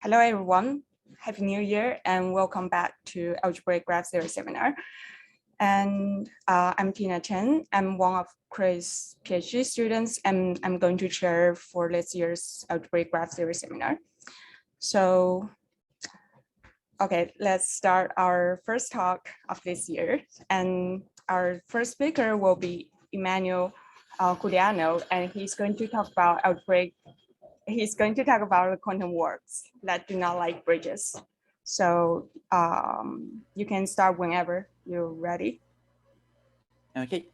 Hello, everyone. Happy New Year and welcome back to Algebraic Graph Theory seminar. And I'm Tina Chen. I'm one of Chris' PhD students, and I'm going to chair for this year's Algebraic Graph Theory seminar. So, okay, let's start our first talk of this year. And our first speaker will be Emanuel Juliano, and he's going to talk about algebraic. He's going to talk about the quantum works that do not like bridges. So you can start whenever you're ready. Okay,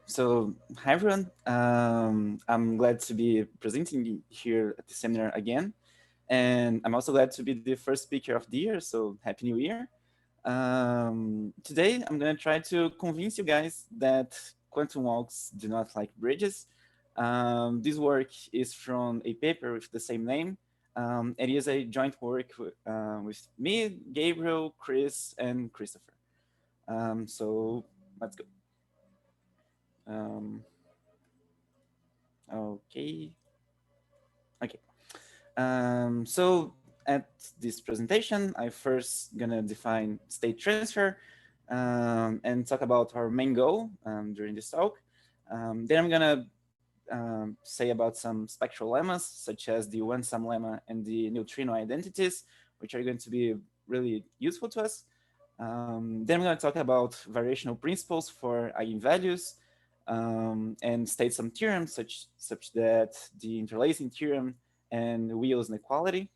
so hi everyone. I'm glad to be presenting here at the seminar again. And I'm also glad to be the first speaker of the year, so Happy New Year. Today, I'm going to try to convince you guys that quantum walks do not like bridges. This work is from a paper with the same name. It is a joint work with me, Gabriel, Chris, and Christopher. So let's go. Okay. So at this presentation, I first gonna define state transfer and talk about our main goal during this talk. Then I'm gonna say about some spectral lemmas, such as the one-sum lemma and the neutrino identities, which are going to be really useful to us. Then I'm going to talk about variational principles for eigenvalues and state some theorems such that the interlacing theorem and Weyl's inequality.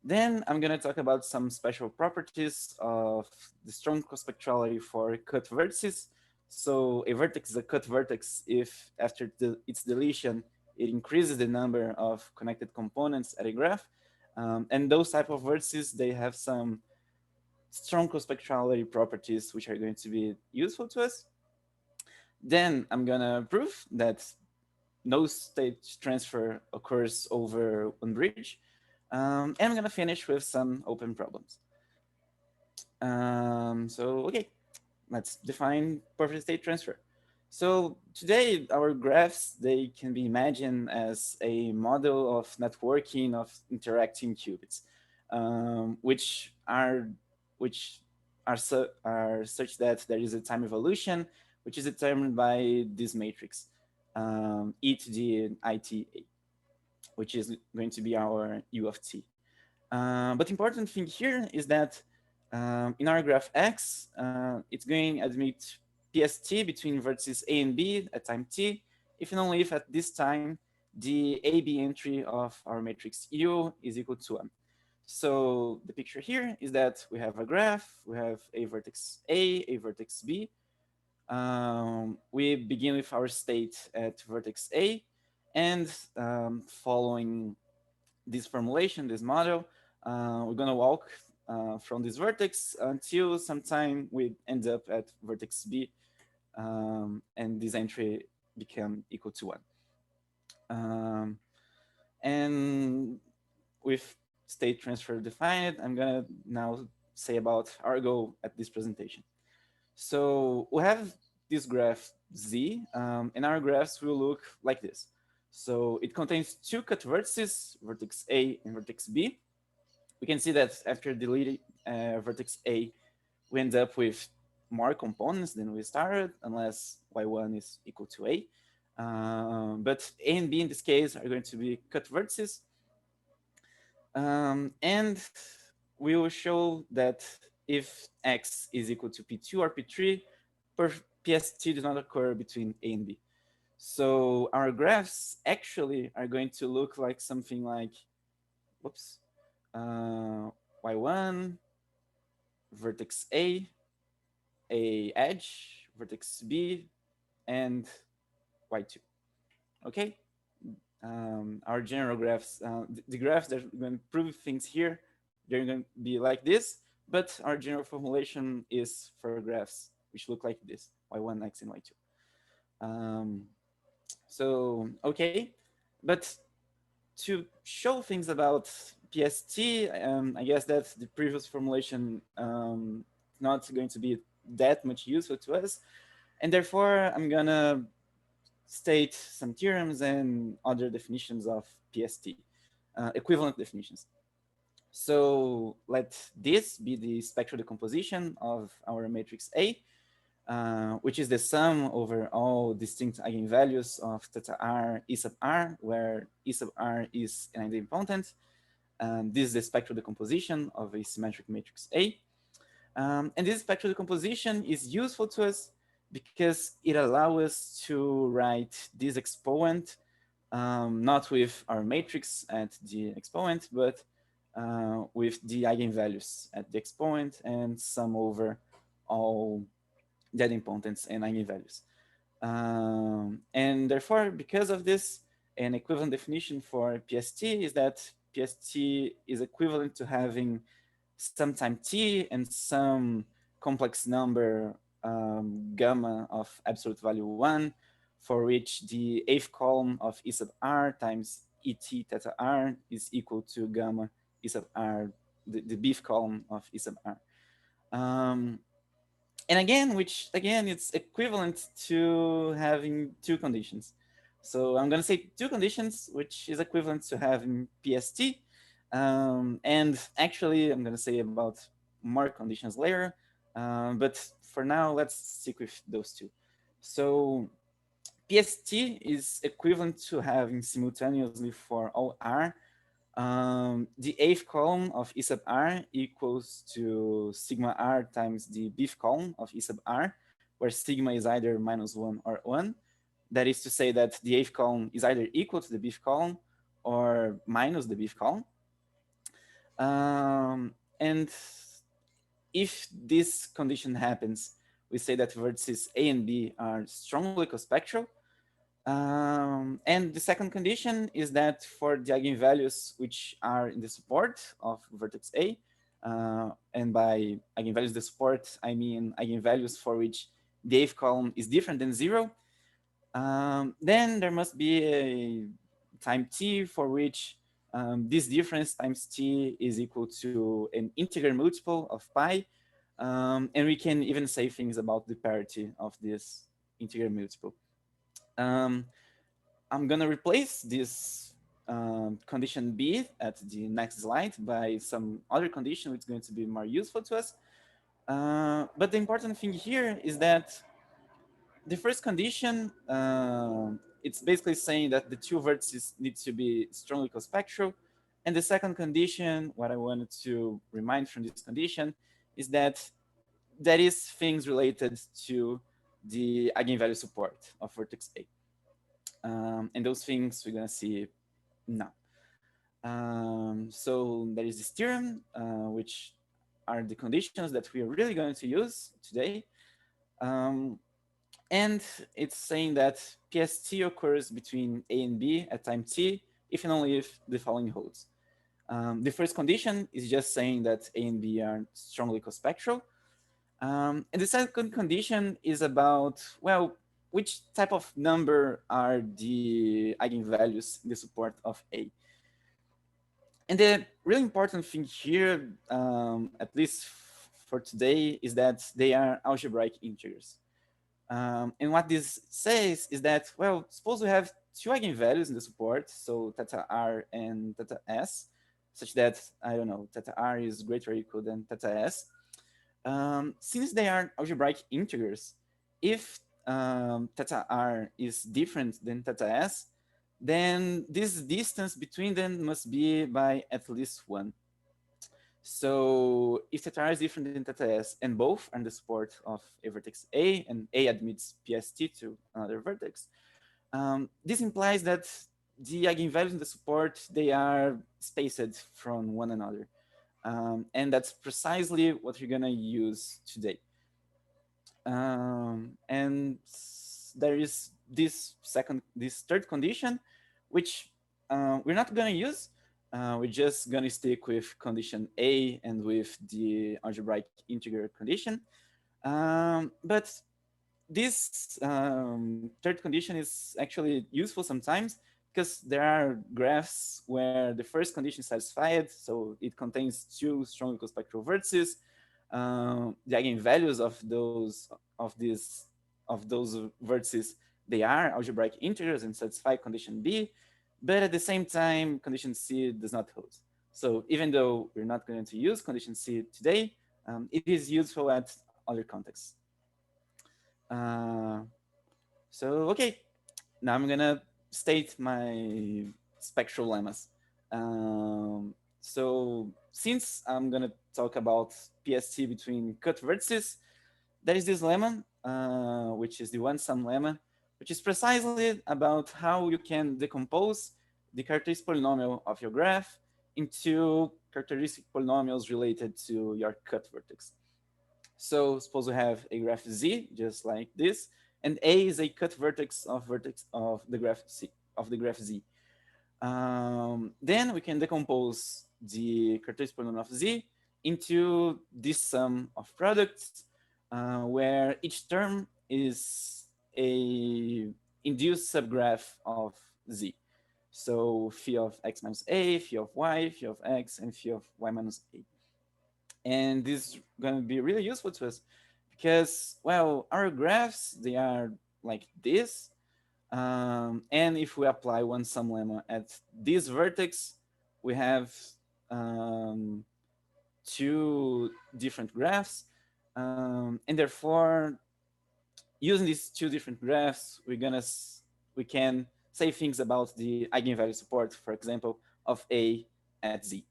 Then I'm going to talk about some special properties of the strong cospectrality for cut vertices. So a vertex is a cut vertex if after its deletion, it increases the number of connected components at a graph. And those type of vertices, they have some strong cospectrality properties which are going to be useful to us. Then I'm going to prove that no state transfer occurs over one bridge. And I'm going to finish with some open problems. Okay, let's define perfect state transfer. So today our graphs, they can be imagined as a model of networking of interacting qubits, which are such that there is a time evolution, which is determined by this matrix, e to the ita, which is going to be our u of t. But the important thing here is that in our graph X, it's going to admit PST between vertices A and B at time t, if and only if at this time the AB entry of our matrix U is equal to 1. So the picture here is that we have a graph, we have a vertex A vertex B. We begin with our state at vertex A, and following this formulation, this model, we're going to walk from this vertex until sometime we end up at vertex B, and this entry become equal to 1. And with state transfer defined, I'm going to now say about our goal at this presentation. So we have this graph Z, and our graphs will look like this. So it contains two cut vertices, vertex A and vertex B. We can see that after deleting vertex A, we end up with more components than we started, unless y1 is equal to A. But A and B in this case are going to be cut vertices. And we will show that if X is equal to P2 or P3, PST does not occur between A and B. So our graphs actually are going to look like something like, whoops, y1, vertex A edge, vertex B, and y2. Okay? Our general graphs, the graphs that are going to prove things here, they're going to be like this, but our general formulation is for graphs which look like this, y1, x, and y2. So, okay, but to show things about PST, I guess that the previous formulation not going to be that much useful to us, and therefore I'm gonna state some theorems and other definitions of PST, equivalent definitions. So let this be the spectral decomposition of our matrix A, which is the sum over all distinct eigenvalues of theta r e sub r, where e sub r is an idempotent. This is the spectral decomposition of a symmetric matrix A. And this spectral decomposition is useful to us because it allows us to write this exponent, not with our matrix at the exponent, but with the eigenvalues at the exponent and sum over all the idempotents and eigenvalues. And therefore, because of this, an equivalent definition for PST is that PST is equivalent to having some time t and some complex number gamma of absolute value 1, for which the eighth column of e sub r times et theta r is equal to gamma e sub r, the bth column of e sub r. And again, which again, it's equivalent to having two conditions. So I'm going to say two conditions, which is equivalent to having PST. And actually, I'm going to say about more conditions later. But for now, let's stick with those two. So PST is equivalent to having simultaneously for all R the eighth column of E sub r equals to sigma r times the bth column of E sub r, where sigma is either -1 or 1. That is to say that the eighth column is either equal to the bth column or minus the bth column. And if this condition happens, we say that vertices A and B are strongly cospectral. And the second condition is that for the eigenvalues which are in the support of vertex A, and by eigenvalues the support, I mean eigenvalues for which the eighth column is different than 0, then there must be a time t for which this difference times t is equal to an integer multiple of pi. And we can even say things about the parity of this integer multiple. I'm going to replace this condition B at the next slide by some other condition which is going to be more useful to us. But the important thing here is that the first condition, it's basically saying that the two vertices need to be strongly cospectral. And the second condition, what I wanted to remind from this condition, is that there is things related to the eigenvalue support of vertex A. And those things we're going to see now. So there is this theorem, which are the conditions that we are really going to use today. And it's saying that PST occurs between A and B at time t, if and only if the following holds. The first condition is just saying that A and B are strongly cospectral. And the second condition is about, well, which type of number are the eigenvalues in the support of A. And the really important thing here, at least for today, is that they are algebraic integers. And what this says is that, well, suppose we have two eigenvalues in the support, so theta r and theta s, such that, I don't know, theta r is greater or equal than theta s. Since they are algebraic integers, if theta r is different than theta s, then this distance between them must be by at least 1. So if theta r is different than theta s and both are in the support of a vertex A and A admits PST to another vertex, this implies that the eigenvalues in the support, they are spaced from one another. And that's precisely what we're gonna use today. And there is this third condition, which we're not gonna use. We're just gonna stick with condition A and with the algebraic integer condition. But this third condition is actually useful sometimes because there are graphs where the first condition is satisfied, so it contains two strongly cospectral vertices. The eigenvalues of those vertices, they are algebraic integers and satisfy condition B, but at the same time, condition C does not hold. So even though we're not going to use condition C today, it is useful at other contexts. Okay, now I'm gonna state my spectral lemmas. So since I'm gonna talk about PST between cut vertices, there is this lemma, which is the one-sum lemma, which is precisely about how you can decompose the characteristic polynomial of your graph into characteristic polynomials related to your cut vertex. So suppose we have a graph Z, just like this, and A is a cut vertex of the graph C of the graph Z. Then we can decompose the characteristic polynomial of Z into this sum of products, where each term is a induced subgraph of Z. So phi of x minus a, phi of y, phi of x, and phi of y minus a. And this is going to be really useful to us because, well, our graphs, they are like this. And if we apply one sum lemma at this vertex, we have two different graphs. And therefore, using these two different graphs, we can say things about the eigenvalue support, for example, of A at Z,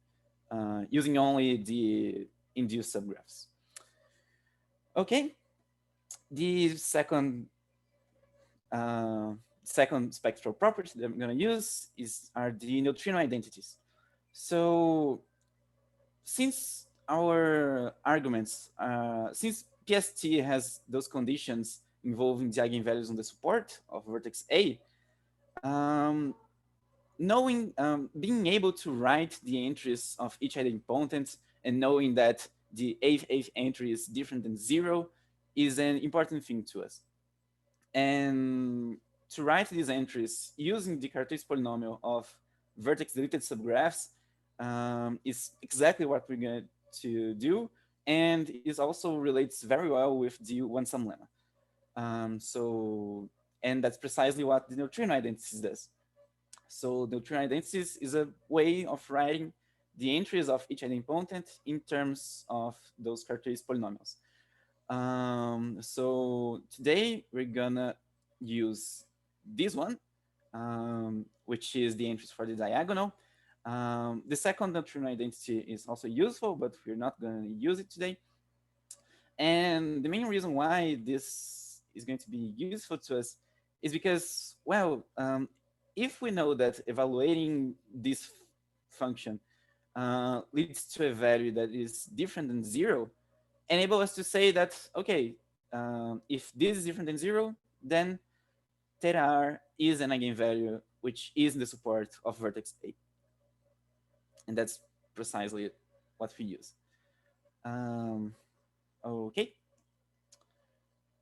using only the induced subgraphs. Okay, the second spectral property that I'm going to use are the neutrino identities. So since our arguments, since PST has those conditions involving the eigenvalues on the support of vertex A, being able to write the entries of each idempotent and knowing that the eighth entry is different than 0 is an important thing to us. And to write these entries using the characteristic polynomial of vertex deleted subgraphs is exactly what we're going to do, and it also relates very well with the one-sum lemma. And that's precisely what the neutrino identities does. So the neutrino identities is a way of writing the entries of each idempotent in terms of those characteristic polynomials. So today we're gonna use this one, which is the entries for the diagonal. The second neutrino identity is also useful, but we're not gonna use it today. And the main reason why this is going to be useful to us is because, well, if we know that evaluating this function leads to a value that is different than 0, enable us to say that, okay, if this is different than 0, then theta r is an eigenvalue which is in the support of vertex A. And that's precisely what we use. Okay.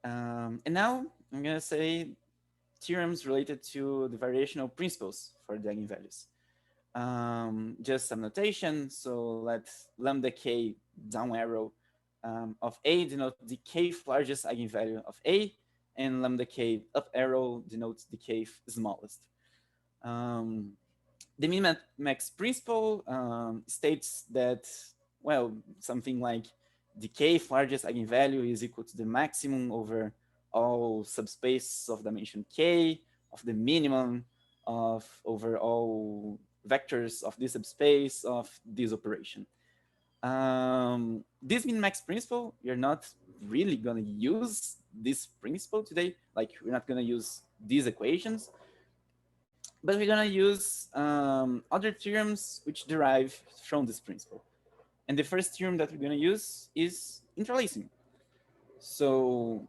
And now I'm going to say theorems related to the variational principles for the eigenvalues. Just some notation. So let lambda k down arrow of A denote the kth largest eigenvalue of A, and lambda k up arrow denotes the kth smallest. The min-max principle states that, well, something like the kth largest eigenvalue is equal to the maximum over all subspaces of dimension k, of the minimum over all vectors of this subspace of this operation. This min-max principle, we're not really going to use this principle today. Like, we're not going to use these equations, but we're going to use other theorems which derive from this principle. And the first theorem that we're going to use is interlacing. So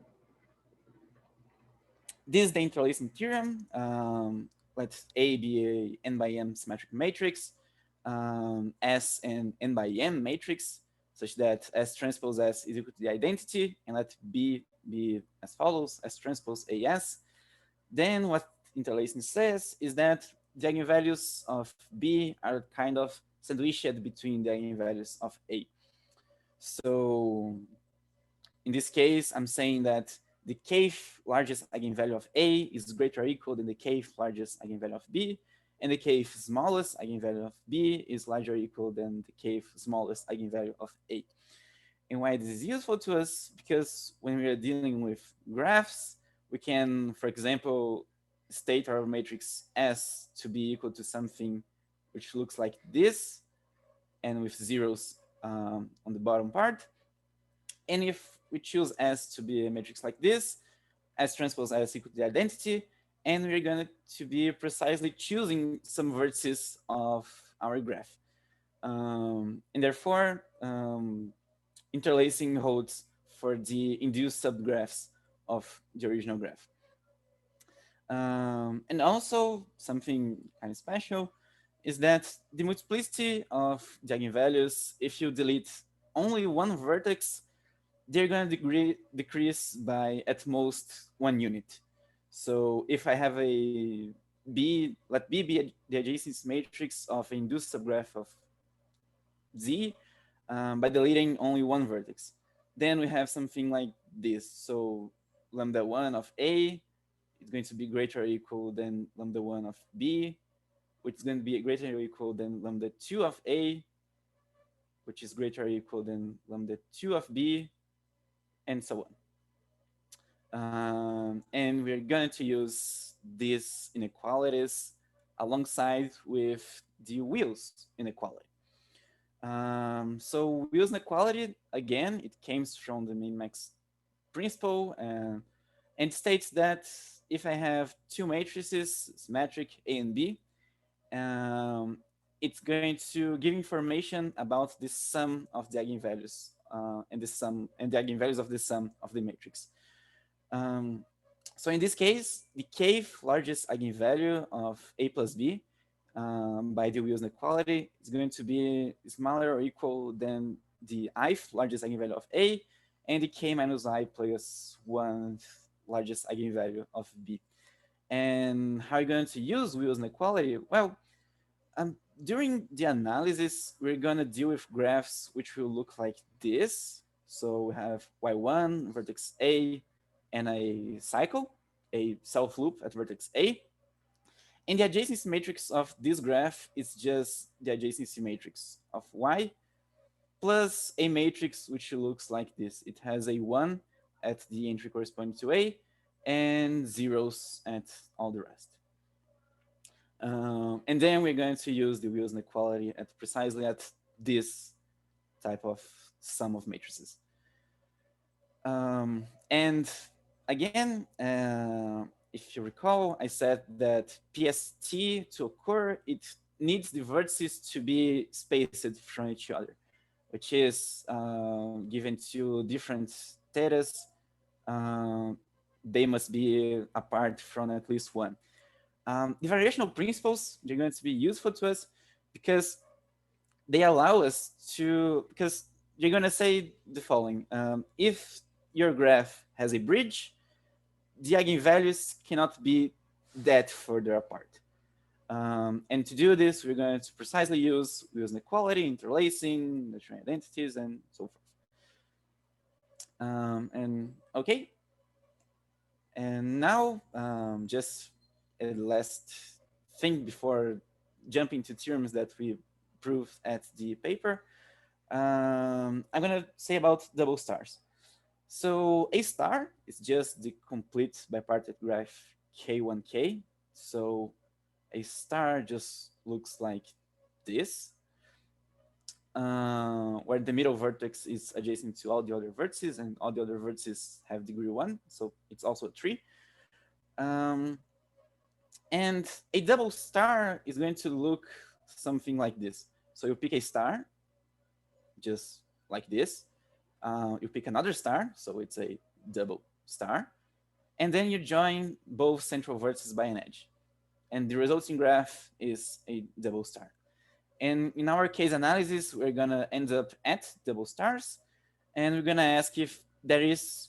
this is the interlacing theorem. Let A be a n by m symmetric matrix, S an n by m matrix, such that S transpose S is equal to the identity, and let B be as follows: S transpose AS. Then what interlacing says is that the eigenvalues of B are kind of sandwiched between the eigenvalues of A. So in this case, I'm saying that the kth largest eigenvalue of A is greater or equal than the kth largest eigenvalue of B, and the kth smallest eigenvalue of B is larger or equal than the kth smallest eigenvalue of A. And why this is useful to us? Because when we are dealing with graphs, we can, for example, state our matrix S to be equal to something which looks like this, and with zeros on the bottom part. And if we choose S to be a matrix like this, S transpose S equal to the identity, and we're going to be precisely choosing some vertices of our graph. And therefore, interlacing holds for the induced subgraphs of the original graph. And also, something kind of special is that the multiplicity of the eigenvalues, if you delete only one vertex, they're going to decrease by at most 1 unit. So if I have a B, let B be the adjacency matrix of an induced subgraph of Z by deleting only one vertex, then we have something like this. So lambda 1 of A is going to be greater or equal than lambda 1 of B, which is going to be greater or equal than lambda 2 of A, which is greater or equal than lambda 2 of B, and so on. And we're going to use these inequalities alongside with the Weyl's inequality. So Weyl's inequality, again, it comes from the min-max principle and states that if I have two matrices, symmetric A and B, it's going to give information about the sum of the eigenvalues and the eigenvalues of the sum of the matrix. So in this case, the kth largest eigenvalue of A plus B by the Weyl's inequality is going to be smaller or equal than the ith largest eigenvalue of A and the k minus I plus 1 largest eigenvalue of B. And how are you going to use Weyl's inequality? Well, during the analysis, we're going to deal with graphs which will look like this. So we have y1, vertex A, and a cycle, a self loop at vertex A. And the adjacency matrix of this graph is just the adjacency matrix of Y plus a matrix which looks like this. It has a 1 at the entry corresponding to A and zeros at all the rest. And then we're going to use the Weyl's inequality at precisely at this type of sum of matrices. And again, if you recall, I said that PST to occur, it needs the vertices to be spaced from each other, which is given to different thetas, they must be apart from at least one. The variational principles, they're going to be useful to us because they allow us to, because you're going to say the following. If your graph has a bridge, the eigenvalues cannot be that further apart. And to do this, we're going to precisely use Weyl's inequality, interlacing, Neutrino identities, and so forth. And okay. And now, just a last thing before jumping to theorems that we proved at the paper, I'm going to say about double stars. So a star is just the complete bipartite graph K1K. So a star just looks like this, where the middle vertex is adjacent to all the other vertices, and all the other vertices have degree 1. So it's also a tree. And a double star is going to look something like this. So you pick a star, just like this. You pick another star, so it's a double star. And then you join both central vertices by an edge. And the resulting graph is a double star. And in our case analysis, we're going to end up at double stars. And we're going to ask if there is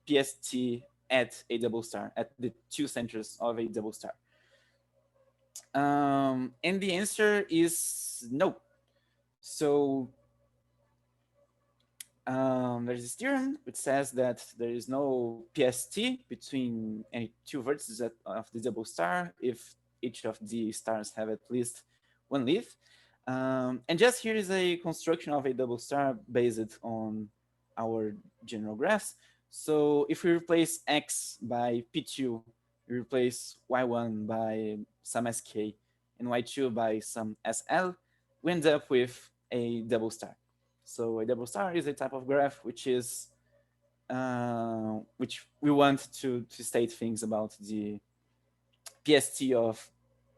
PST at a double star, at the two centers of a double star. And the answer is no. So there's this theorem which says that there is no PST between any two vertices of the double star if each of the stars have at least one leaf. And just here is a construction of a double star based on our general graphs. So if we replace x by p2, we replace y1 by some sk and y2 by some sl, we end up with a double star. So a double star is a type of graph which is which we want to state things about the PST of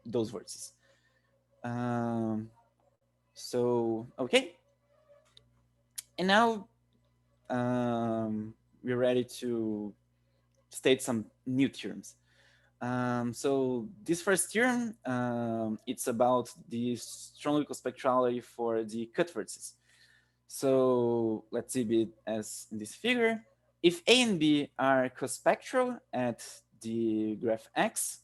those vertices. So okay, and now we're ready to state some new theorems. So this first theorem, it's about the strong ecospectrality for the cut vertices. So let's see it as in this figure. If A and B are cospectral at the graph X,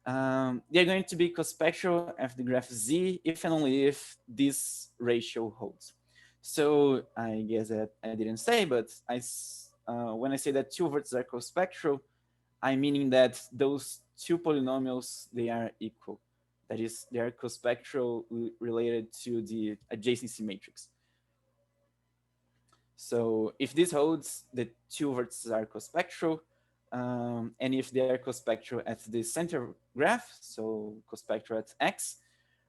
they're going to be cospectral at the graph Z if and only if this ratio holds. So I guess that I didn't say, but when I say that two vertices are cospectral, I'm meaning that those two polynomials, they are equal. That is, they are cospectral related to the adjacency matrix. So if this holds, the two vertices are cospectral, and if they are cospectral at the center graph, so cospectral at X,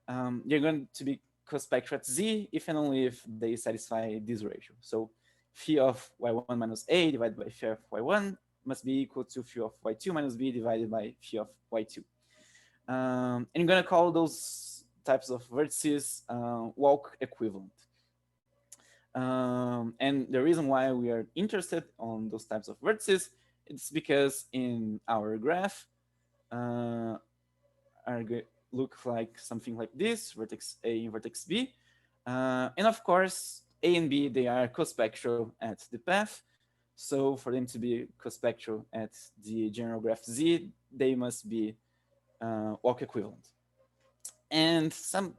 they're going to be cospectral at Z if and only if they satisfy this ratio. So phi of y1 minus A divided by phi of y1 must be equal to phi of y2 minus B divided by phi of y2. And I'm going to call those types of vertices walk equivalent. And the reason why we are interested on those types of vertices is because in our graph, look like something like this, vertex A and vertex B. And of course, A and B, they are cospectral at the path. So for them to be cospectral at the general graph Z, they must be walk equivalent. And some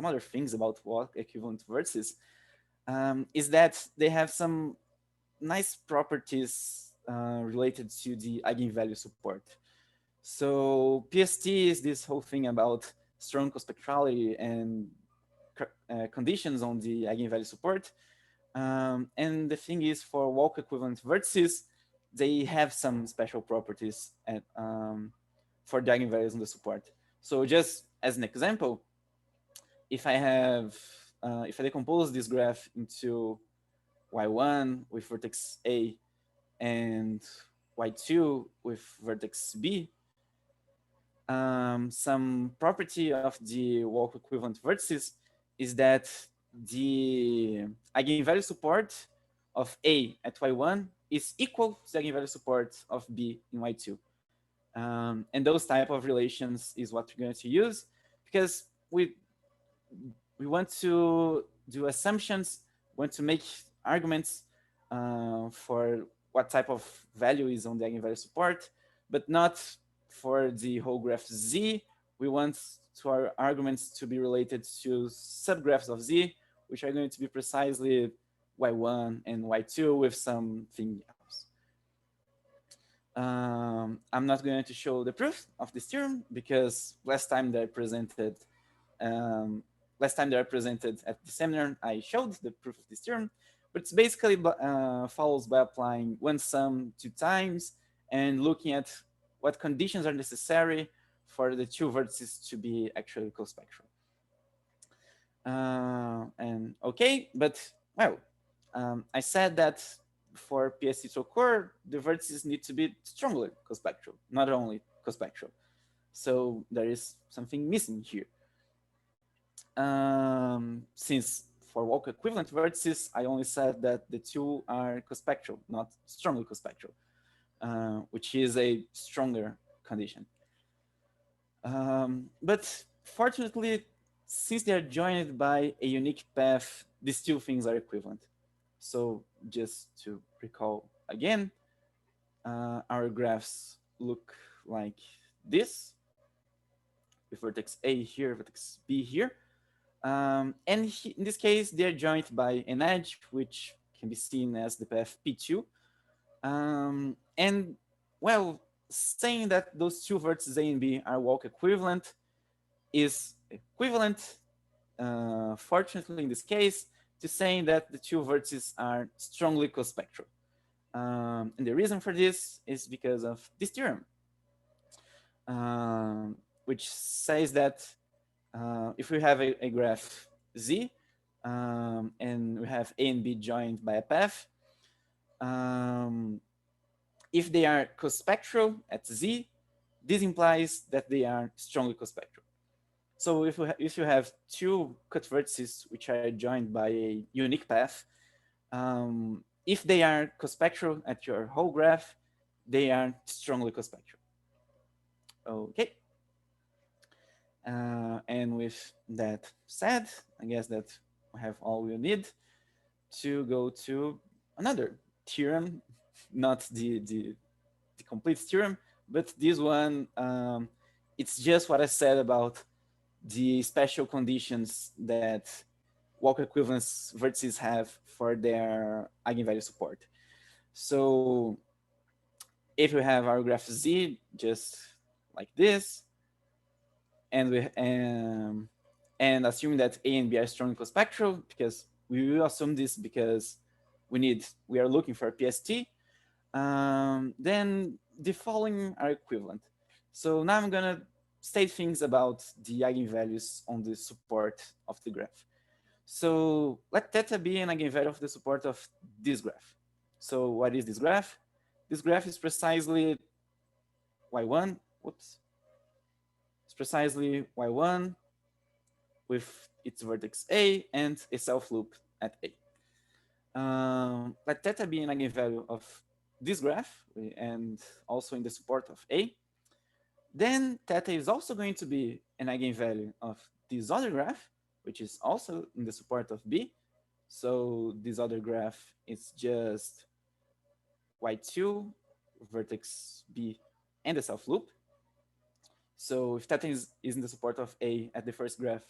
other things about walk equivalent vertices is that they have some nice properties related to the eigenvalue support. So PST is this whole thing about strong cospectrality and conditions on the eigenvalue support. And the thing is, for walk equivalent vertices, they have some special properties for the eigenvalues on the support. So just as an example, if I decompose this graph into y1 with vertex A and y2 with vertex B, some property of the walk equivalent vertices is that the eigenvalue support of A at y1 is equal to the eigenvalue support of B in y2. And those type of relations is what we're going to use because we want to do assumptions, want to make arguments for what type of value is on the eigenvalue support, but not for the whole graph Z. We want our arguments to be related to subgraphs of Z, which are going to be precisely y1 and y2 with something else. I'm not going to show the proof of this theorem because last time that I presented at the seminar, I showed the proof of this theorem, but it's basically follows by applying one sum 2 times and looking at what conditions are necessary for the two vertices to be actually cospectral. And okay, but well, I said that for PST to occur, the vertices need to be strongly cospectral, not only cospectral. So there is something missing here. Since for walk equivalent vertices, I only said that the two are cospectral, not strongly cospectral, which is a stronger condition. But fortunately, since they are joined by a unique path, these two things are equivalent. So just to recall again, our graphs look like this, with vertex A here, vertex B here. And in this case, they're joined by an edge, which can be seen as the path P2. And well, saying that those two vertices A and B are walk equivalent is equivalent, fortunately in this case, to saying that the two vertices are strongly cospectral. And the reason for this is because of this theorem, which says that if we have a graph Z, and we have A and B joined by a path, if they are cospectral at Z, this implies that they are strongly cospectral. So if you have two cut vertices which are joined by a unique path, if they are cospectral at your whole graph, they are strongly cospectral. Okay. And with that said, I guess that we have all we need to go to another theorem, not the complete theorem, but this one, it's just what I said about the special conditions that walk equivalence vertices have for their eigenvalue support. So if we have our graph Z just like this, and and assuming that A and B are strongly cospectral, because we will assume this because we are looking for a PST, then the following are equivalent. So now I'm gonna state things about the eigenvalues on the support of the graph. So let theta be an eigenvalue of the support of this graph. So what is this graph? This graph is precisely y1, whoops. It's precisely y1 with its vertex A and a self loop at A. Let theta be an eigenvalue of this graph and also in the support of A. Then theta is also going to be an eigenvalue of this other graph, which is also in the support of B. So this other graph is just y2, vertex B, and the self loop. So if theta is in the support of A at the first graph,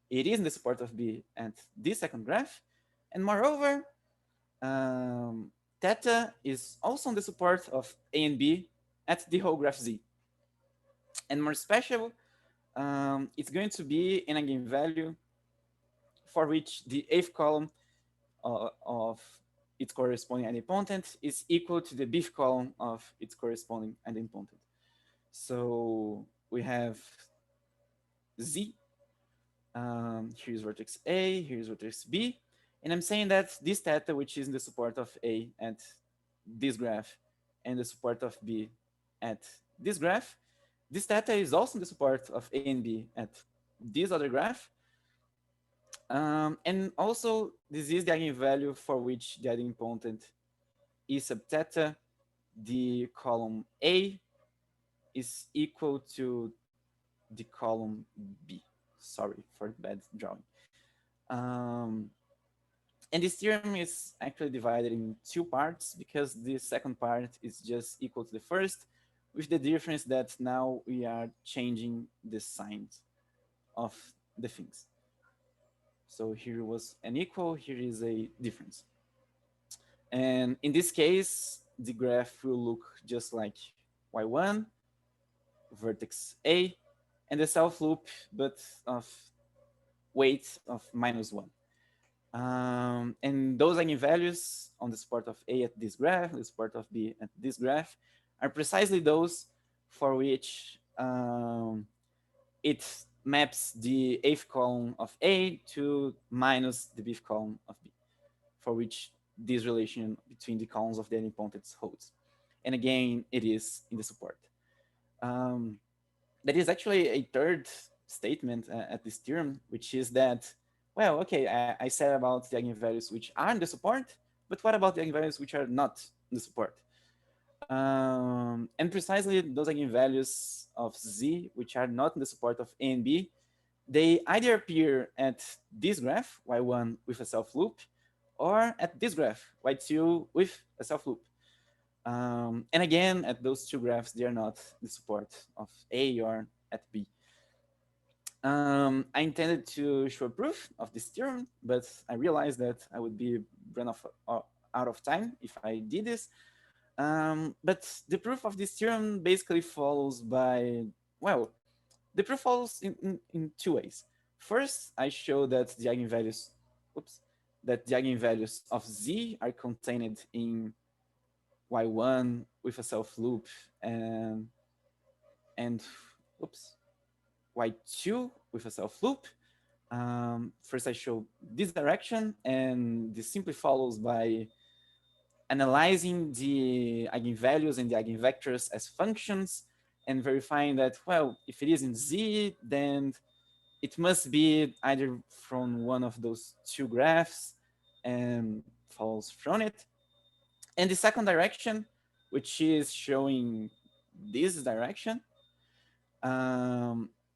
it is in the support of B at this second graph. And moreover, theta is also in the support of A and B at the whole graph Z. And more special, it's going to be an eigenvalue for which the eighth column of its corresponding idempotent is equal to the fifth column of its corresponding idempotent. So we have Z, here's vertex A, here's vertex B, and I'm saying that this theta, which is in the support of A at this graph and the support of B at this graph, this theta is also in the support of A and B at this other graph. And also, this is the eigenvalue for which the idempotent E sub theta, the column A, is equal to the column B. Sorry for the bad drawing. And this theorem is actually divided in two parts because the second part is just equal to the first, with the difference that now we are changing the signs of the things. So here was an equal, here is a difference. And in this case, the graph will look just like y1, vertex A, and the self loop, but of weight of -1. And those eigenvalues on the support of A at this graph, the support of B at this graph, are precisely those for which it maps the eighth column of A to minus the fifth column of B, for which this relation between the columns of the idempotents holds. And again, it is in the support. There is actually a third statement at this theorem, which is that, well, okay, I said about the eigenvalues which are in the support, but what about the eigenvalues which are not in the support? And precisely those eigenvalues of Z, which are not in the support of A and B, they either appear at this graph, y1 with a self loop, or at this graph, y2 with a self loop. And again, at those two graphs, they are not the support of A or at B. I intended to show a proof of this theorem, but I realized that I would be run out of time if I did this. But the proof of this theorem basically follows by, well, the proof follows in two ways. First, I show that the eigenvalues, oops, that the eigenvalues of z are contained in y1 with a self loop and oops, y2 with a self loop. First, I show this direction, and this simply follows by analyzing the eigenvalues and the eigenvectors as functions and verifying that, well, if it is in Z, then it must be either from one of those two graphs and follows from it. And the second direction, which is showing this direction,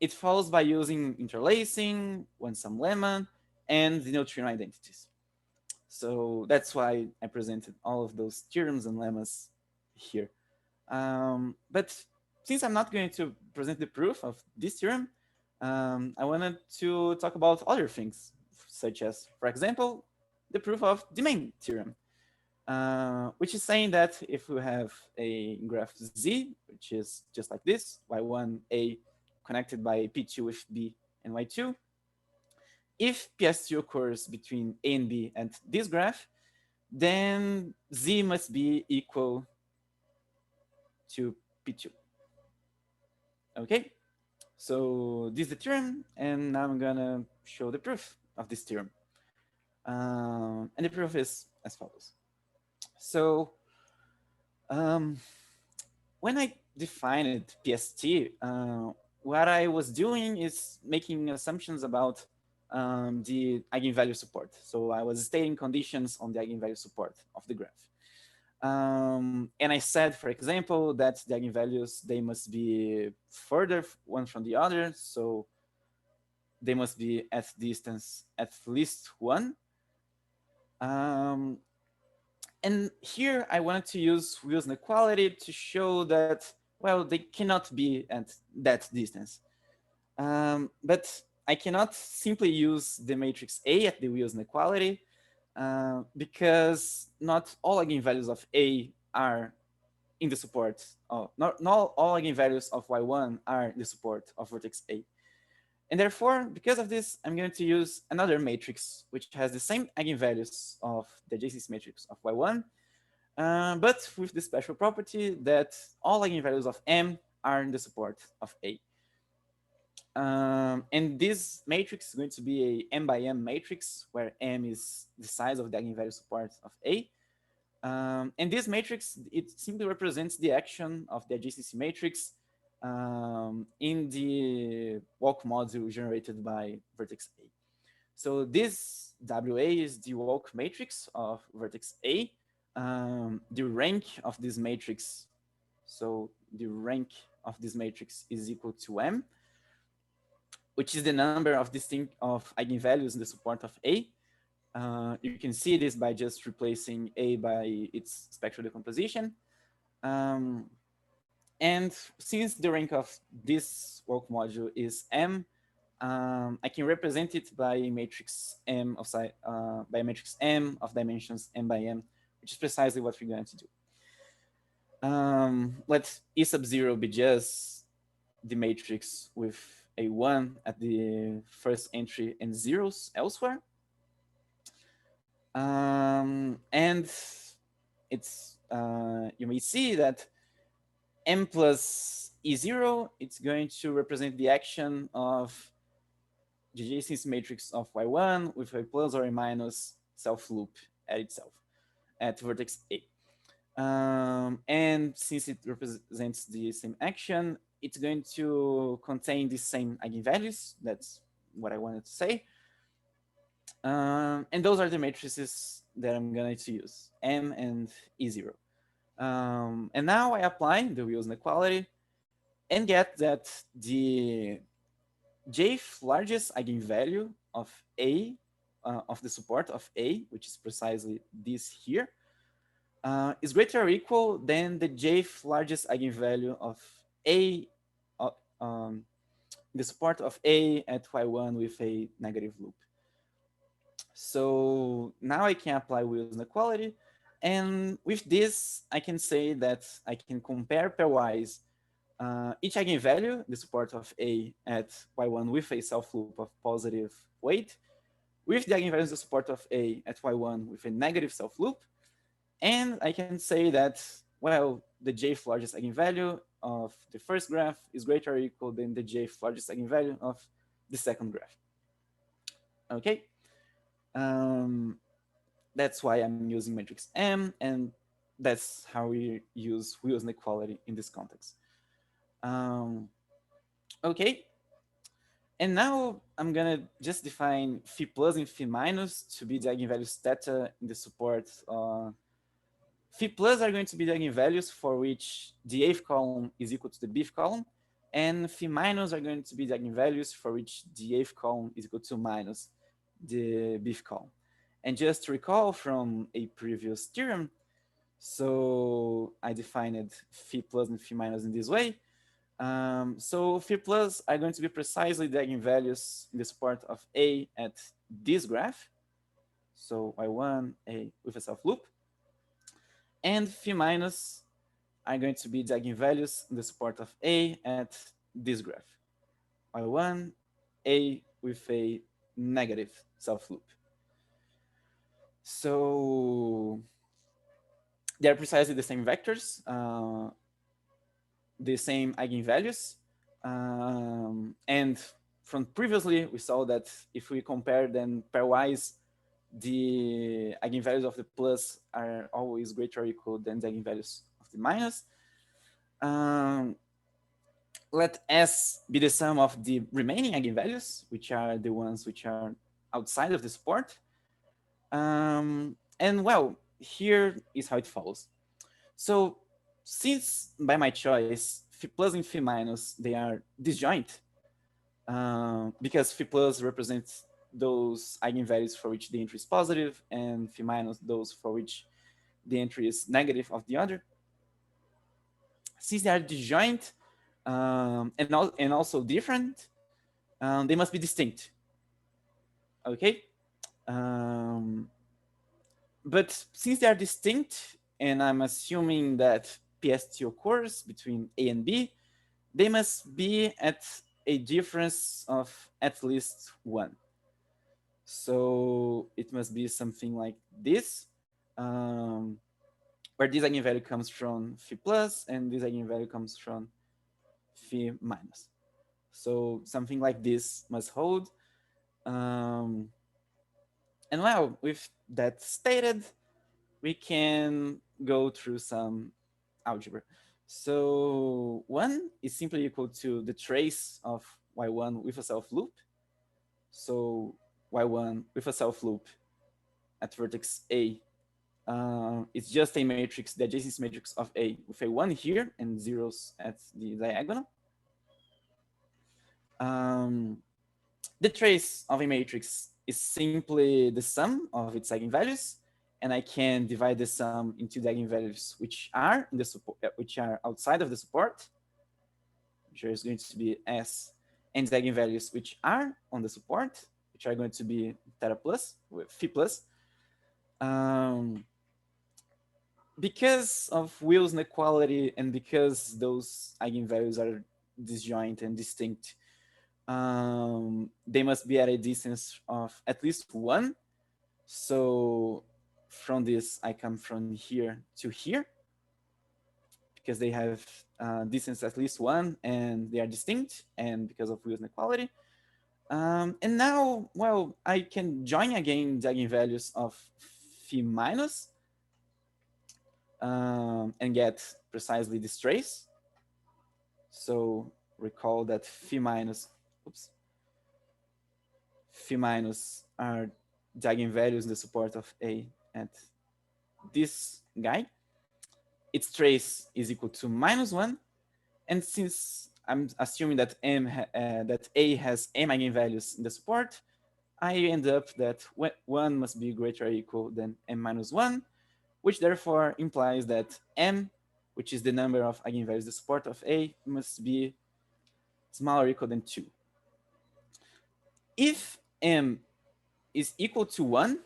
it follows by using interlacing, one-sum lemma, and the neutrino identities. So that's why I presented all of those theorems and lemmas here. But since I'm not going to present the proof of this theorem, I wanted to talk about other things, such as, for example, the proof of the main theorem, which is saying that if we have a graph Z, which is just like this, y1, a connected by p2 with b and y2, if PS2 occurs between A and B and this graph, then Z must be equal to P2. Okay, so this is the theorem, and now I'm gonna show the proof of this theorem. And the proof is as follows. So when I defined PST, what I was doing is making assumptions about the eigenvalue support. So I was stating conditions on the eigenvalue support of the graph. And I said, for example, that the eigenvalues, they must be further one from the other. So they must be at distance at least one. And here I wanted to use Weyl's inequality to show that, well, they cannot be at that distance. But I cannot simply use the matrix A at the Weyl's inequality because not all eigenvalues of A are in the support. Not all eigenvalues of y1 are in the support of vertex A. And therefore, because of this, I'm going to use another matrix which has the same eigenvalues of the adjacency matrix of y1, but with the special property that all eigenvalues of M are in the support of A. And this matrix is going to be a M by M matrix, where M is the size of the eigenvalue support of A. And this matrix, it simply represents the action of the adjacency matrix in the walk module generated by vertex A. So this WA is the walk matrix of vertex A. The rank of this matrix, so the rank of this matrix is equal to M, which is the number of distinct of eigenvalues in the support of A. You can see this by just replacing A by its spectral decomposition. And since the rank of this walk module is M, I can represent it by a matrix M of dimensions M by M, which is precisely what we're going to do. Let E sub 0 be just the matrix with a 1 at the first entry and zeros elsewhere. And it's you may see that M plus E0, it's going to represent the action of the adjacency matrix of Y1 with a plus or a minus self loop at itself at vertex A. And since it represents the same action, it's going to contain the same eigenvalues. That's what I wanted to say. And those are the matrices that I'm going to use, M and E0. And now I apply the Weyl's inequality and get that the jth largest eigenvalue of A, of the support of A, which is precisely this here, is greater or equal than the jth largest eigenvalue of A, the support of A at Y1 with a negative loop. So now I can apply Weyl's inequality, And with this, I can say that I can compare pairwise each eigenvalue, the support of A at y1 with a self-loop of positive weight, with the eigenvalues, the support of A at y1 with a negative self-loop. And I can say that, well, the jth largest eigenvalue of the first graph is greater or equal than the jth largest eigenvalue of the second graph. Okay. That's why I'm using matrix M, and that's how we use Weyl's inequality in this context. Okay, and now I'm gonna just define phi plus and phi minus to be the eigenvalues theta in the support. Phi plus are going to be the eigenvalues for which the eighth column is equal to the bth column, and phi minus are going to be the eigenvalues for which the eighth column is equal to minus the bth column. And just to recall from a previous theorem, so I defined phi plus and phi minus in this way. So phi plus are going to be precisely the eigenvalues in the support of A at this graph. So y1, A with a self-loop. And phi minus are going to be the eigenvalues in the support of A at this graph. y1, A with a negative self-loop. So they are precisely the same vectors, the same eigenvalues. And from previously, we saw that if we compare them pairwise, the eigenvalues of the plus are always greater or equal than the eigenvalues of the minus. Let S be the sum of the remaining eigenvalues, which are the ones which are outside of the support. And well, here is how it follows. So since by my choice, phi plus and phi minus, they are disjoint, because phi plus represents those eigenvalues for which the entry is positive, and phi minus those for which the entry is negative of the other. Since they are disjoint and also different, they must be distinct. Okay. But since they are distinct, and I'm assuming that PST occurs between A and B, they must be at a difference of at least 1. So it must be something like this, where this eigenvalue comes from phi plus and this eigenvalue comes from phi minus. So something like this must hold. And well, with that stated, we can go through some algebra. So 1 is simply equal to the trace of y1 with a self-loop. So y1 with a self-loop at vertex A, it's just a matrix, the adjacency matrix of A with a 1 here and zeros at the diagonal. The trace of a matrix is simply the sum of its eigenvalues, and I can divide the sum into the eigenvalues which are in the support, which are outside of the support, which is going to be S, and the eigenvalues which are on the support, which are going to be theta plus with phi plus. Because of Weyl's inequality and because those eigenvalues are disjoint and distinct, they must be at a distance of at least 1. So from this, I come from here to here because they have distance at least 1 and they are distinct, and because of Weyl's inequality. And now, well, I can join again the eigenvalues of phi minus and get precisely this trace. So recall that phi minus are the eigenvalues in the support of A at this guy. Its trace is equal to -1. And since I'm assuming that that A has m eigenvalues in the support, I end up that 1 must be greater or equal than m-1, which therefore implies that m, which is the number of eigenvalues in the support of A, must be smaller or equal than 2. If m is equal to 1,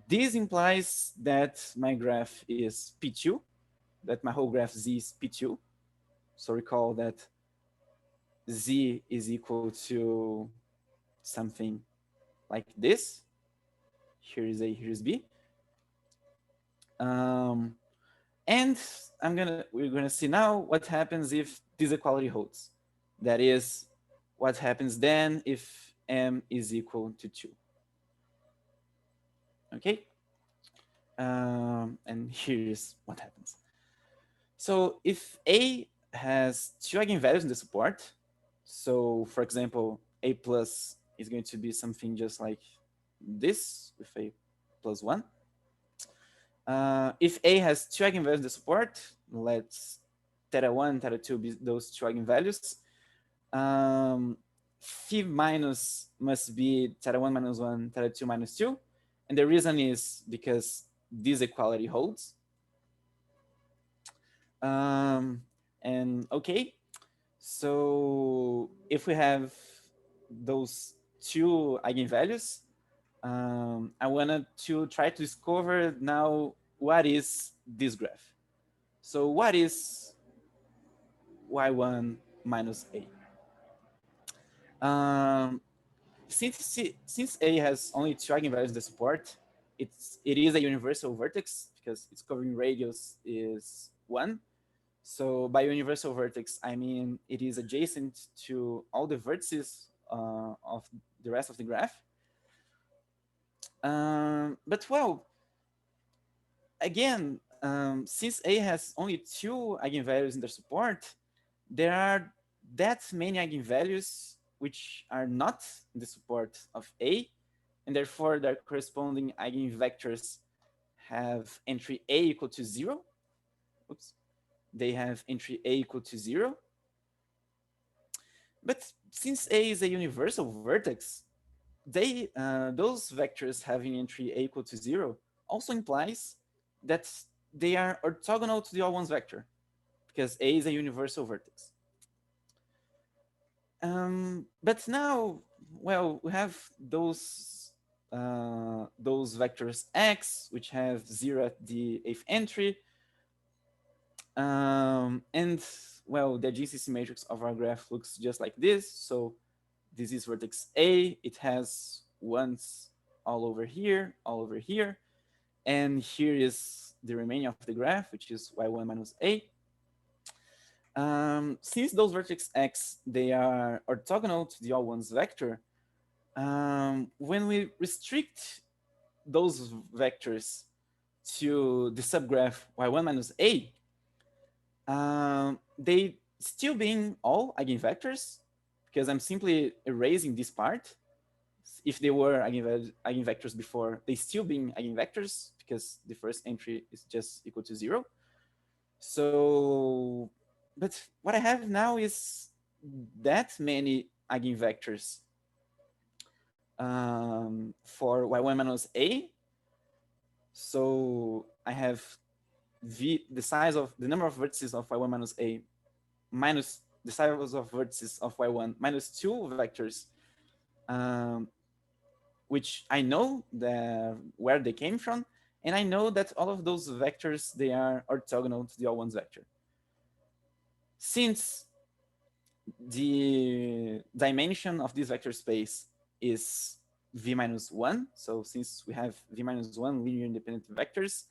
This implies that my graph is P2, that my whole graph Z is P2. So recall that Z is equal to something like this. Here is A, here is B. And we're gonna see now what happens if this equality holds. That is, what happens then if M is equal to 2. Okay? And here's what happens. So if A has 2 eigenvalues in the support, so for example, A plus is going to be something just like this with A plus 1. If A has 2 eigenvalues in the support, let's theta 1, theta 2 be those 2 eigenvalues. Phi minus must be theta 1 minus 1, theta 2 minus 2. And the reason is because this equality holds. And okay, so if we have those 2 eigenvalues, I wanted to try to discover now what is this graph. So what is y1 minus a? Since A has only 2 eigenvalues in the support, it is a universal vertex because its covering radius is 1. So by universal vertex, I mean it is adjacent to all the vertices of the rest of the graph. But well, again, since A has only 2 eigenvalues in the support, there are that many eigenvalues which are not in the support of A, and therefore their corresponding eigenvectors have entry A equal to 0. Oops. They have entry A equal to 0. But since A is a universal vertex, those vectors having entry A equal to 0 also implies that they are orthogonal to the all ones vector, because A is a universal vertex. But now, well, we have those vectors X, which have 0 at the 8th entry. And well, the GCC matrix of our graph looks just like this. So this is vertex A. It has ones all over here, and here is the remaining of the graph, which is y1 minus a. Since those vertex X, they are orthogonal to the all ones vector, when we restrict those vectors to the subgraph y1 minus a, they still being all eigenvectors, because I'm simply erasing this part. If they were eigenvectors before, they still being eigenvectors, because the first entry is just equal to 0. So, but what I have now is that many eigenvectors for y1 minus a. So I have the size of the number of vertices of y1 minus a minus the size of vertices of y1 minus 2 vectors, which I know where they came from, and I know that all of those vectors, they are orthogonal to the all ones vector. Since the dimension of this vector space is v minus 1, so since we have v minus 1 linear independent vectors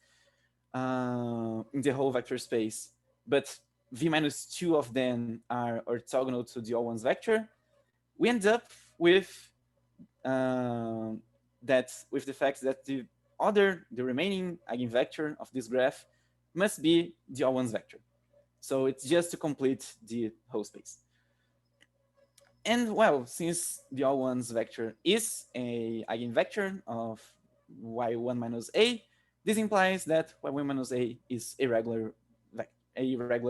in the whole vector space, but v minus 2 of them are orthogonal to the all ones vector, we end up with the fact that the remaining eigenvector of this graph must be the all ones vector. So it's just to complete the whole space. And well, since the all ones vector is a eigenvector of y1 minus a, this implies that y1 minus a is a regular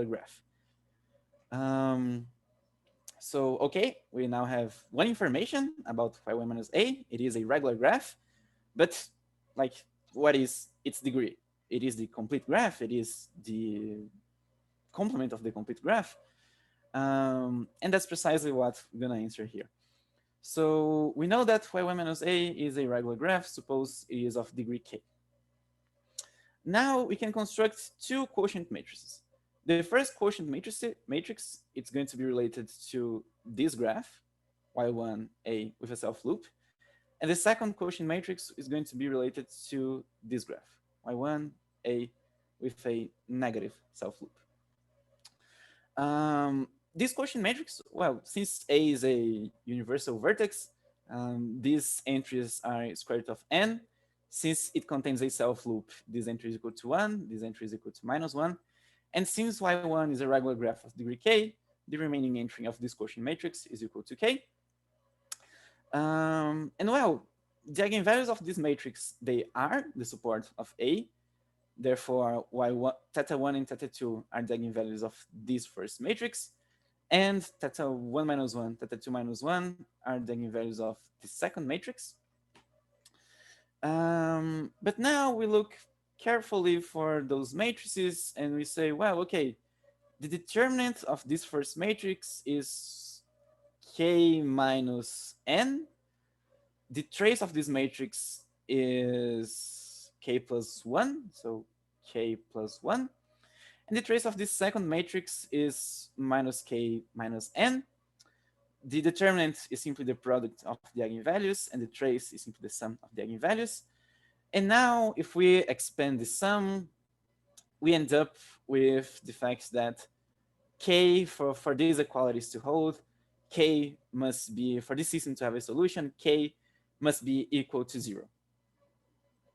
graph. So okay, we now have one information about y1 minus a. It is a regular graph, but like, what is its degree? It is the complete graph. It is the complement of the complete graph. And that's precisely what we're gonna answer here. So we know that y1 minus a is a regular graph. Suppose it is of degree k. Now we can construct two quotient matrices. The first quotient matrix, it's going to be related to this graph, y1a with a self loop. And the second quotient matrix is going to be related to this graph, y1a with a negative self loop. This quotient matrix, well, since A is a universal vertex, these entries are square root of n. Since it contains a self loop, this entry is equal to 1, this entry is equal to -1. And since y1 is a regular graph of degree k, the remaining entry of this quotient matrix is equal to k. And well, the eigenvalues of this matrix, they are the support of A. Therefore, y1, θ1 and θ2 are the eigenvalues of this first matrix. And θ1 minus 1, θ2 minus 1 are the eigenvalues of the second matrix. But now we look carefully for those matrices and we say, well, okay, the determinant of this first matrix is k minus n. The trace of this matrix is k plus 1, so k plus 1. And the trace of this second matrix is minus k minus n. The determinant is simply the product of the eigenvalues, and the trace is simply the sum of the eigenvalues. And now, if we expand the sum, we end up with the fact that k, for these equalities to hold, k must be, for this system to have a solution, k must be equal to 0,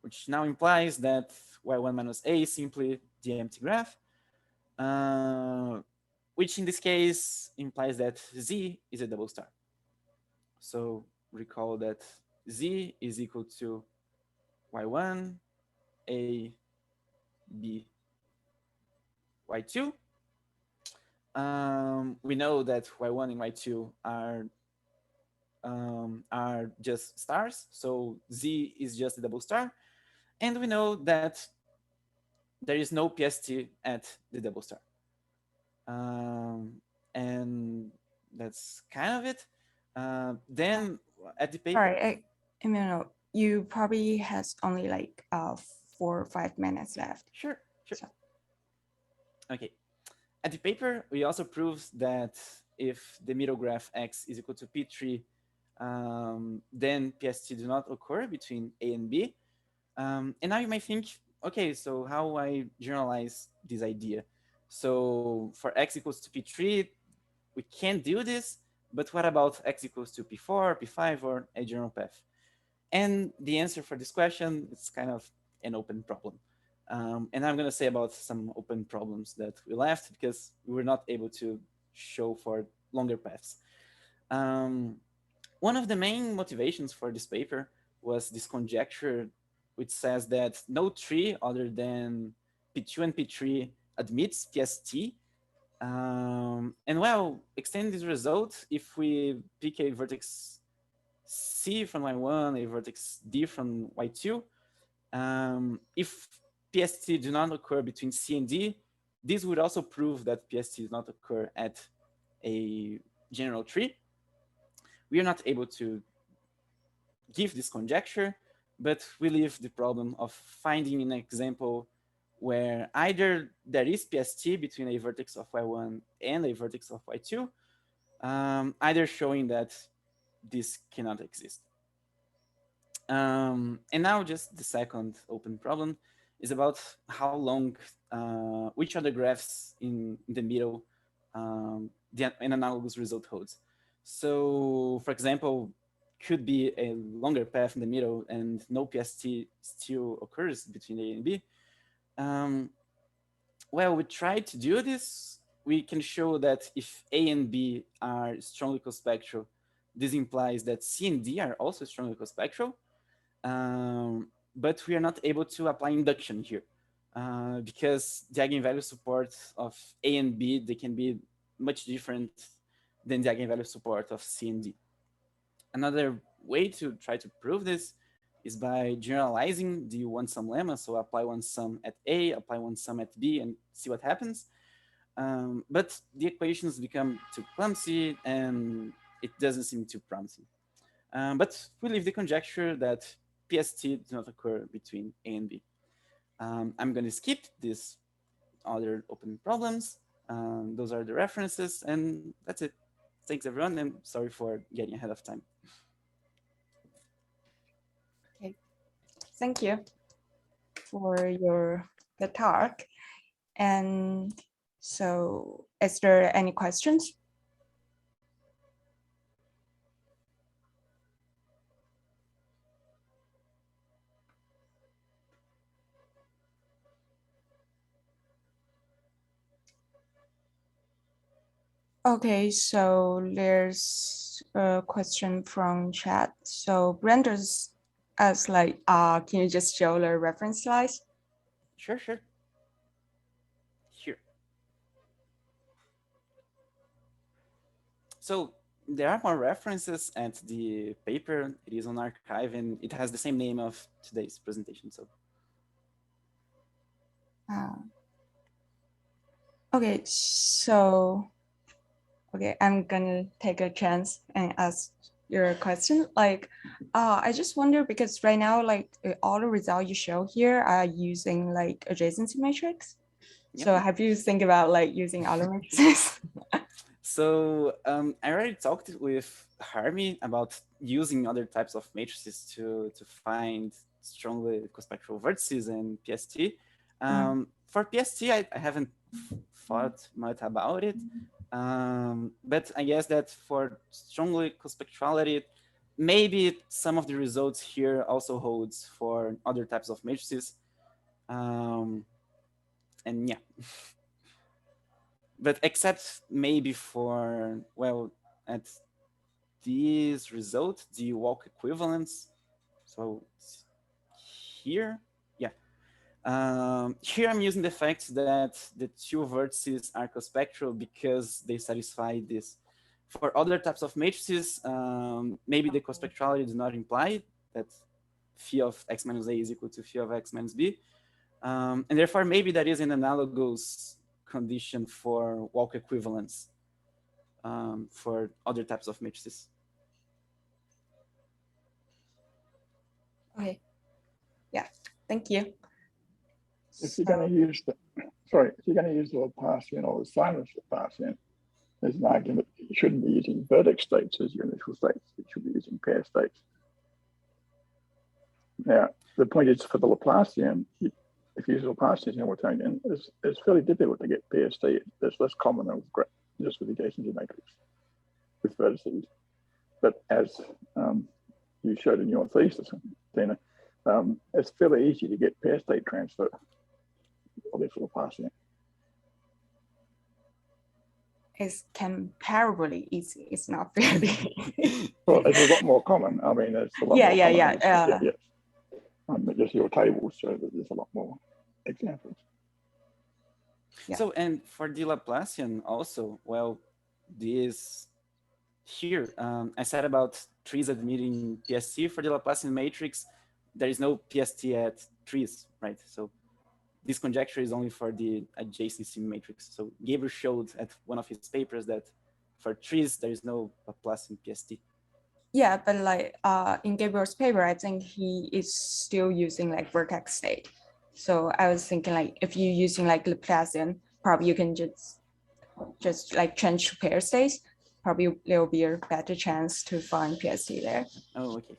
which now implies that y1 minus a is simply the empty graph, which in this case implies that z is a double star. So recall that z is equal to y1, a, b, y2. We know that y1 and y2 are just stars, so z is just a double star. And we know that there is no PST at the double star. And that's kind of it. Then at the paper. Sorry, Emanuel, you probably has only like 4 or 5 minutes left. Sure. So. Okay. At the paper, we also proved that if the middle graph x is equal to P3, then PST do not occur between A and B. And now you might think, okay, so how I generalize this idea? So for x equals to P3, we can't do this, but what about x equals to P4, P5, or a general path? And the answer for this question is kind of an open problem. And I'm going to say about some open problems that we left because we were not able to show for longer paths. One of the main motivations for this paper was this conjecture which says that no tree other than P2 and P3 admits PST. And well, extending this result, if we pick a vertex C from y1, a vertex D from y2, if PST do not occur between C and D, this would also prove that PST does not occur at a general tree. We are not able to give this conjecture, but we leave the problem of finding an example where either there is PST between a vertex of y1 and a vertex of y2, either showing that this cannot exist. And now just the second open problem is about how long, which other graphs in the middle an analogous result holds. So for example, could be a longer path in the middle and no PST still occurs between A and B. Well, we tried to do this. We can show that if A and B are strongly cospectral, this implies that C and D are also strongly cospectral. But we are not able to apply induction here because the eigenvalue support of A and B, they can be much different than the eigenvalue support of C and D. Another way to try to prove this is by generalizing the one sum lemma. So apply one sum at A, apply one sum at B, and see what happens. But the equations become too clumsy and it doesn't seem too promising. But we leave the conjecture that PST does not occur between A and B. I'm going to skip these other open problems. Those are the references, and that's it. Thanks, everyone, and sorry for getting ahead of time. Okay, thank you for the talk. And so, is there any questions? Okay, so there's a question from chat. So Brenda's asks like, can you just show the reference slides? Sure. Here. So there are more references at the paper. It is on arXiv, and it has the same name of today's presentation. So. Okay, so I'm gonna take a chance and ask your question. Like, I just wonder because right now, like all the results you show here are using like adjacency matrix. Yep. So have you think about like using other matrices? So I already talked with Harmy about using other types of matrices to find strongly cospectral vertices and PST. For PST, I haven't thought much about it, but I guess that for strongly cospectrality, maybe some of the results here also holds for other types of matrices. And yeah. But except maybe for, well, at these results, the walk equivalence. So here, yeah. Here I'm using the fact that the two vertices are cospectral because they satisfy this. For other types of matrices, maybe the cospectrality does not imply that phi of x minus a is equal to phi of x minus b. And therefore, maybe that is an analogous condition for walk equivalence for other types of matrices. Okay. Yeah. Thank you. If you're going to use the, if you're going to use the Laplacian or the sinus Laplacian, there's an argument that you shouldn't be using vertex states as your initial states. You should be using pair states. Now, the point is for the Laplacian, if you use Laplacian Hamiltonian, it's fairly difficult to get PST. It's less common than with just with the adjacency matrix with vertices. But as you showed in your thesis, Tina, it's fairly easy to get pair state transfer of this Laplacian. It's comparably easy. It's not very. Well, it's a lot more common. I mean, it's a lot more common. Yes. Just your tables show that there's a lot more examples. Yeah. So, and for the Laplacian also, well, this here, I said about trees admitting PST for the Laplacian matrix. There is no PST at trees, right? So this conjecture is only for the adjacency matrix. So Gabriel showed at one of his papers that for trees, there is no Laplacian PST. Yeah, but like in Gabriel's paper, I think he is still using like vertex state. So I was thinking like if you're using like Laplacian, probably you can just like change to pair states. Probably there will be a better chance to find PST there. Oh, okay.